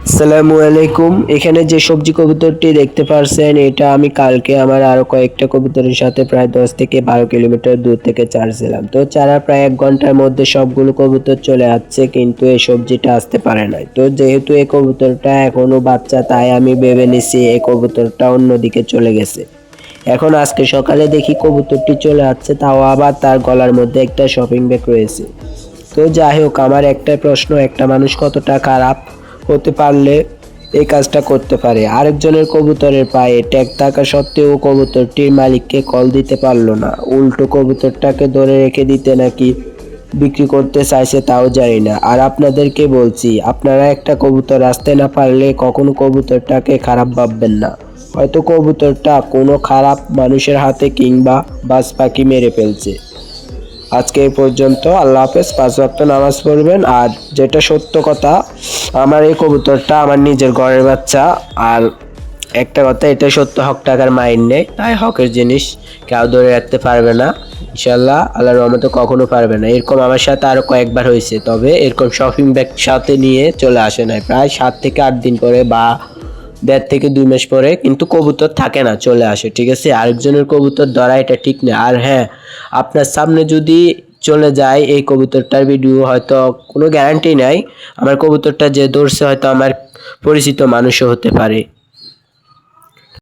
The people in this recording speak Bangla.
আসসালামু আলাইকুম। এখানে যে সবজি কবুতরটি দেখতে পারছেন, এটা আমি কালকে আমার আরো কয়েকটা কবুতরের সাথে প্রায় 10 থেকে 12 কিলোমিটার দূর থেকে ছাড়ছিলাম। তো ছাড়ার প্রায় 1 ঘন্টার মধ্যে সবগুলো কবুতর চলে আসছে, কিন্তু এই সবজিটা আসতে পারে নাই। তো যেহেতু এই কবুতরটা এখনো বাচ্চা, তাই আমি ভেবে নিছি এই কবুতরটা অন্যদিকে চলে গেছে। এখন আজকে সকালে দেখি কবুতরটি চলে আসছে, তাও আবার তার গলার মধ্যে একটা শপিং ব্যাগ রয়েছে। তো যাই হোক, আমার একটাই প্রশ্ন, একটা মানুষ কতটা খারাপ হতে পারলে এই কাজটা করতে পারে? আরেকজনের কবুতরের পায়ে ট্যাগ থাকা সত্ত্বেও কবুতরটির মালিককে কল দিতে পারলো না, উল্টো কবুতরটাকে ধরে রেখে দিতে নাকি বিক্রি করতে চাইছে তাও জানি না। আর আপনাদেরকে বলছি, আপনারা একটা কবুতর আসতে না পারলে কখনো কবুতরটাকে খারাপ ভাববেন না। হয়তো কবুতরটা কোনো খারাপ মানুষের হাতে কিংবা বাজ পাখি মেরে ফেলছে। আজকে এই পর্যন্ত। আল্লাহ হাফেজ। 5 ওয়াক্ত নামাজ পড়বেন। আর যেটা সত্য কথা, আমার এই কবুতরটা আমার নিজের ঘরের বাচ্চা। আর একটা কথা, এটা সত্য, হক টাকার মাইর নেই, তাই হকের জিনিস কেউ ধরে রাখতে পারবে না। ইনশাল্লাহ আল্লাহর রহমতে কখনো পারবে না। এরকম আমার সাথে আরো কয়েকবার হয়েছে, তবে এরকম শপিং ব্যাগ সাথে নিয়ে চলে আসে নাই, প্রায় 7 থেকে 8 দিন পরে বা 1.5 থেকে 2 মাস পরে। কিন্তু কবুতর থাকে না, চলে আসে। ঠিক আছে, আরেকজনের কবুতর ধরা এটা ঠিক না। আর হ্যাঁ, আপনার সামনে যদি চলে যায় এই কবুতরটার ভিডিও, হয়তো কোনো গ্যারান্টি নাই, আমার কবুতরটা যে ধরছে হয়তো আমার পরিচিত মানুষও হতে পারে।